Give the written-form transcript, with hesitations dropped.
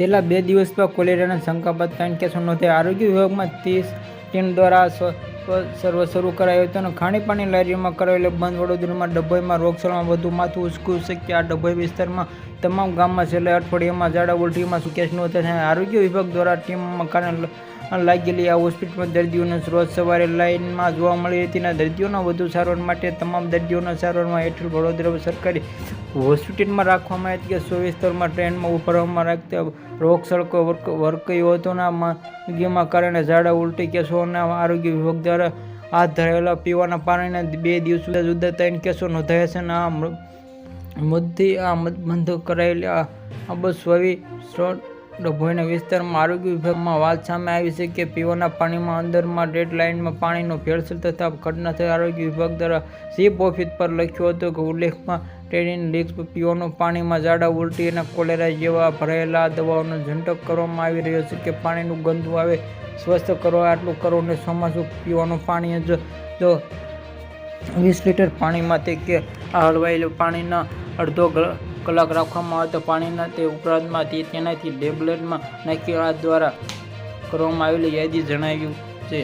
છેલ્લા 2 દિવસમાં કોલેરાના શંકાસ્પદ 3 કેસો નોંધાયા. આરોગ્ય વિભાગમાં 30 ટીમ દ્વારા સર્વે શરૂ કરાયો હતો અને ખાણીપીણી લારીઓમાં કરાયેલો બંધ. વડોદરામાં ડભોઈમાં રોગચાળામાં વધુ માથું ઉચકવું શક્ય. આ ડભોઈ વિસ્તારમાં તમામ ગામમાં છેલ્લા અઠવાડિયામાં ઝાડા ઉલટીમાં કેસ નોંધાયા. આરોગ્ય વિભાગ દ્વારા ટીમમાં કારણે લાગેલી આ હોસ્પિટલમાં દર્દીઓને રોજ સવારે લાઇનમાં જોવા મળી હતી. દર્દીઓના વધુ સારવાર માટે તમામ દર્દીઓને સારવારમાં હેઠળ વડોદરા સરકારી હોસ્પિટલમાં રાખવામાં આવી હતી. 24 તારમાં ટ્રેનમાં ઉભરાવામાં રાખતા રોગચાળો વર્કયો હતો. માંદગીમાં કારણે ઝાડા ઉલટી કેસોના આરોગ્ય વિભાગ દ્વારા હાથ ધરાયેલા પીવાના પાણીના 2 દિવસ જુદા જુદા 3 કેસો નોંધાયા છે. બંધ કરાયેલી આ બસ ડભોઈના વિસ્તારમાં આરોગ્ય વિભાગમાં વાત સામે આવી છે કે પીવાના પાણીમાં અંદરમાં રેડ લાઇનમાં પાણીનો ભેળસેળ થતા ઘટના થઈ. આરોગ્ય વિભાગ દ્વારા ચીફ ઓફિસ પર લખ્યું હતું કે ઉલ્લેખમાં ટ્રેનિંગ લીક્સ પીવાનું પાણીમાં ઝાડા ઉલટી અને કોલેરા જેવા ભરાયેલા દવાઓનો ઝંટક કરવામાં આવી રહ્યો છે કે પાણીનું ગંદુ આવે સ્વસ્થ કરો. આટલું કરો ને ચોમાસું પીવાનું પાણી જો 20 લીટર પાણીમાંથી કે હળવાયેલું પાણીના અડધો કલાક રાખવામાં આવે તો પાણીના તે ઉપરાંતમાં તેનાથી ટેબ્લેટમાં નાખી આ દ્વારા કરવામાં આવેલી યાદી જણાવ્યું છે.